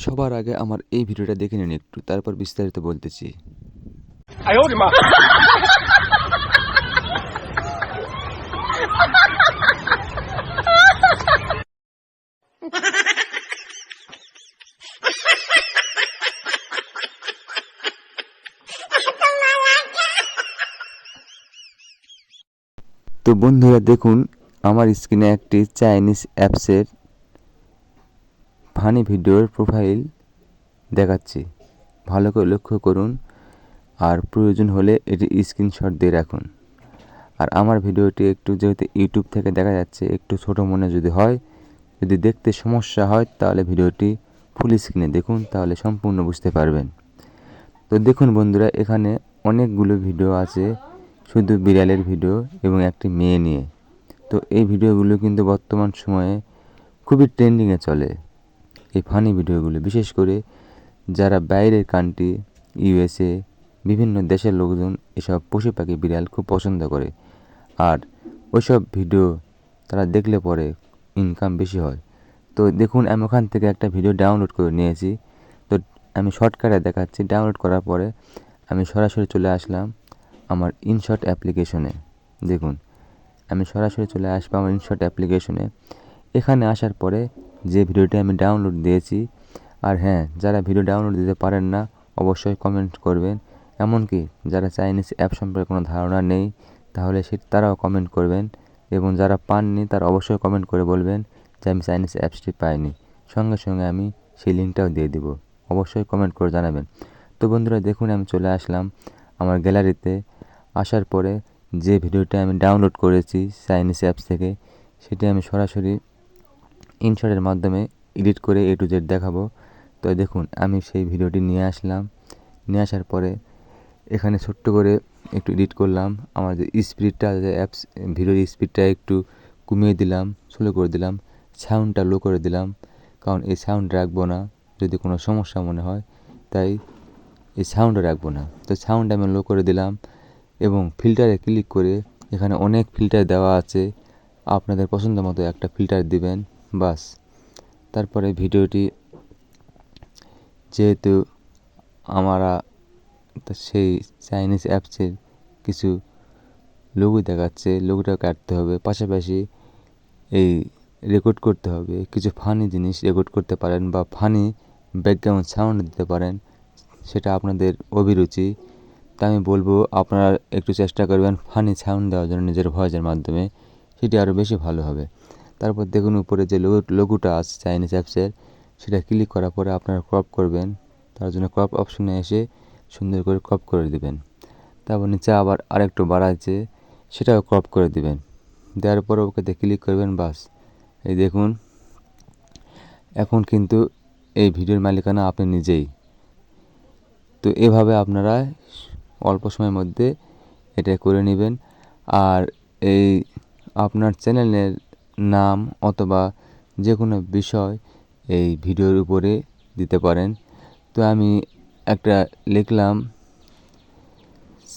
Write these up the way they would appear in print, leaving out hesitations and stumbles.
সবার আগে আমার এই ভিডিওটা দেখে নিন একটু, তারপর বিস্তারিত বলতেছি। তো বন্ধুরা দেখুন, আমার স্ক্রিনে একটি চাইনিজ অ্যাপসের ফানি ভিডিওর প্রোফাইল দেখাচ্ছি। ভালো করে লক্ষ্য করুন, আর প্রয়োজন হলে এটি স্ক্রিনশট দিয়ে রাখুন। আর আমার ভিডিওটি একটু যেহেতু ইউটিউব থেকে দেখা যাচ্ছে, একটু ছোটো মনে যদি হয়, যদি দেখতে সমস্যা হয়, তাহলে ভিডিওটি ফুল স্ক্রিনে দেখুন, তাহলে সম্পূর্ণ বুঝতে পারবেন। তো দেখুন বন্ধুরা, এখানে অনেকগুলো ভিডিও আছে, শুধু বিড়ালের ভিডিও এবং একটি মেয়ে নিয়ে। তো এই ভিডিওগুলো কিন্তু বর্তমান সময়ে খুবই ট্রেন্ডিংয়ে চলে। এই ফানি ভিডিওগুলো বিশেষ করে যারা বাইরের কান্ট্রি, ইউএসএ, বিভিন্ন দেশের লোকজন এসব পশু পাখি বিড়াল খুব পছন্দ করে। আর ওইসব ভিডিও তারা দেখলে পরে ইনকাম বেশি হয়। তো দেখুন, আমি ওখান থেকে একটা ভিডিও ডাউনলোড করে নিয়েছি। তো আমি শর্টকাটে দেখাচ্ছি। ডাউনলোড করার পরে আমি সরাসরি চলে আসলাম আমার ইনশট অ্যাপ্লিকেশনে। দেখুন, আমি সরাসরি চলে আসবো আমার ইনশট অ্যাপ্লিকেশনে। এখানে আসার পরে যে ভিডিওটি আমি ডাউনলোড দিয়েছি, আর হ্যাঁ, যারা ভিডিও ডাউনলোড দিতে পারেন না অবশ্যই কমেন্ট করবেন। এমনকি যারা চাইনিজ অ্যাপ সম্পর্কে কোনো ধারণা নেই, তাহলে তারাও কমেন্ট করবেন। এবং যারা পাননি তারা অবশ্যই কমেন্ট করে বলবেন যে আমি চাইনিজ অ্যাপসটি পাইনি। সঙ্গে সঙ্গে আমি সেই লিঙ্কটাও দিয়ে দিব। অবশ্যই কমেন্ট করে জানাবেন। তো বন্ধুরা দেখুন, আমি চলে আসলাম আমার গ্যালারিতে। আসার পরে যে ভিডিওটা আমি ডাউনলোড করেছি চাইনিজ অ্যাপস থেকে, সেটি আমি সরাসরি ইনশটের মাধ্যমে এডিট করে A to Z দেখাবো। তো দেখুন, আমি সেই ভিডিওটি নিয়ে আসলাম। নিয়ে আসার পরে এখানে ছোট্ট করে একটু এডিট করলাম। আমার যে স্পিডটা, যে অ্যাপস ভিডিওর স্পিডটা একটু কমিয়ে দিলাম, স্লো করে দিলাম, সাউন্ডটা লো করে দিলাম, কারণ এই সাউন্ড রাখবো না যদি কোনো সমস্যা মনে হয়, তাই এই সাউন্ডও রাখবো না। তো সাউন্ড আমি লো করে দিলাম এবং ফিল্টারে ক্লিক করে এখানে অনেক ফিল্টার দেওয়া আছে, আপনাদের পছন্দ মতো একটা ফিল্টার দিবেন, বাস। তারপরে ভিডিওটি যেহেতু আমরা সেই চাইনিজ অ্যাপসের কিছু লোগো দেখাচ্ছে, লোগোটা কাটতে হবে, পাশাপাশি এই রেকর্ড করতে হবে। কিছু ফানি জিনিস রেকর্ড করতে পারেন বা ফানি ব্যাকগ্রাউন্ড সাউন্ড দিতে পারেন, সেটা আপনাদের অভিরুচি। তা আমি বলবো আপনারা একটু চেষ্টা করবেন ফানি সাউন্ড দেওয়ার জন্য নিজের ভয়েসের মাধ্যমে, সেটি আরও বেশি ভালো হবে। তারপর দেখুন, উপরে যে লোগোটা আছে চাইনিজ অ্যাপসের, সেটা ক্লিক করার পরে আপনারা ক্রপ করবেন। তার জন্য ক্রপ অপশনে এসে সুন্দর করে ক্রপ করে দিবেন। তারপর নিচে আবার আরেকটু বাড়াচ্ছে, সেটাও ক্রপ করে দিবেন। দেওয়ার পরে ওকেতে ক্লিক করবেন, বাস। এই দেখুন, এখন কিন্তু এই ভিডিওর মালিকানা আপনি নিজেই। তো এভাবে আপনারা অল্প সময়ের মধ্যে এটা করে নেবেন। আর এই আপনার চ্যানেলের নাম অথবা যে কোনো বিষয় এই ভিডিওর উপরে দিতে পারেন। তো আমি একটা লিখলাম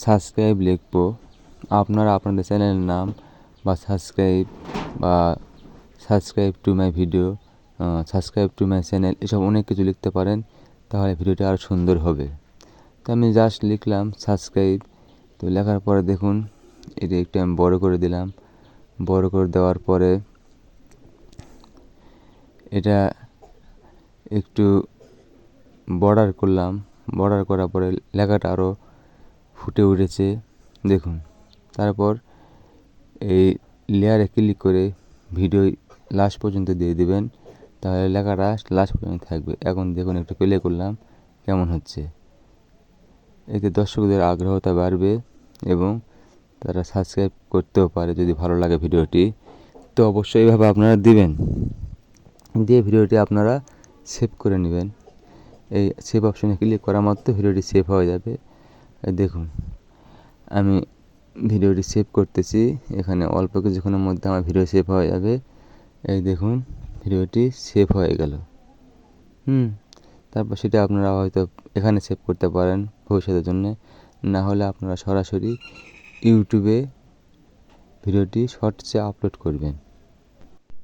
সাবস্ক্রাইব লিখব। আপনারা আপনাদের চ্যানেলের নাম বা subscribe to my video, subscribe to my channel, এসব অনেক কিছু লিখতে পারেন, তাহলে ভিডিওটা আরও সুন্দর হবে। তো আমি জাস্ট লিখলাম সাবস্ক্রাইব। তো লেখার পরে দেখুন, এটা একটু আমি বড় করে দিলাম। বড় করে দেওয়ার পরে এটা একটু বর্ডার করলাম। বর্ডার করার পরে লেখাটা আরও ফুটে উঠেছে, দেখুন। তারপর এই লেয়ারে ক্লিক করে ভিডিও লাস্ট পর্যন্ত দিয়ে দিবেন, তাহলে লেখাটা লাস্ট পর্যন্ত থাকবে। এখন দেখুন, একটু প্লে করলাম কেমন হচ্ছে। এতে দর্শকদের আগ্রহতা বাড়বে এবং তারা সাবস্ক্রাইব করতেও পারে যদি ভালো লাগে ভিডিওটি। তো অবশ্যই এইভাবে আপনারা দিবেন, দিয়ে ভিডিওটি আপনারা সেভ করে নেবেন। এই সেভ অপশনে ক্লিক করা মাত্র ভিডিওটি সেভ হয়ে যাবে। দেখুন, আমি ভিডিওটি সেভ করতেছি। এখানে অল্প কিছুক্ষণের মধ্যে আমার ভিডিও সেভ হয়ে যাবে। এই দেখুন, ভিডিওটি সেভ হয়ে গেল। তারপর সেটা আপনারা হয়তো এখানে সেভ করতে পারেন ভবিষ্যতের জন্য, না হলে আপনারা সরাসরি ইউটিউবে ভিডিওটি শর্টসে আপলোড করবেন।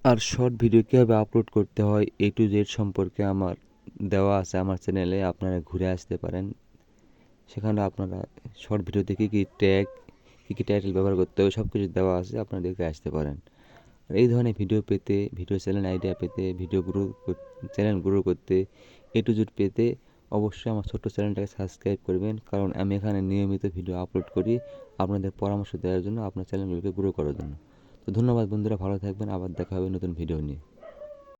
আর শর্ট ভিডিও কীভাবে আপলোড করতে হয় A to Z সম্পর্কে আমার দেওয়া আছে আমার চ্যানেলে, আপনারা ঘুরে আসতে পারেন। সেখানে আপনারা শর্ট ভিডিওতে কী কী ট্যাগ, কী কী টাইটেল ব্যবহার করতে হবে সব কিছু দেওয়া আছে, আপনারা দেখে আসতে পারেন। আর এই ধরনের ভিডিও পেতে, ভিডিও চ্যানেল আইডিয়া পেতে, ভিডিও গ্রো চ্যানেল গ্রো করতে, এ টু জেড পেতে অবশ্যই আমার ছোট্ট চ্যানেলটাকে সাবস্ক্রাইব করবেন, কারণ আমি এখানে নিয়মিত ভিডিও আপলোড করি আপনাদের পরামর্শ দেওয়ার জন্য, আপনার চ্যানেলগুলোকে গ্রো করার জন্য। তো ধন্যবাদ বন্ধুরা, ভালো থাকবেন, আবার দেখা হবে নতুন ভিডিও নিয়ে।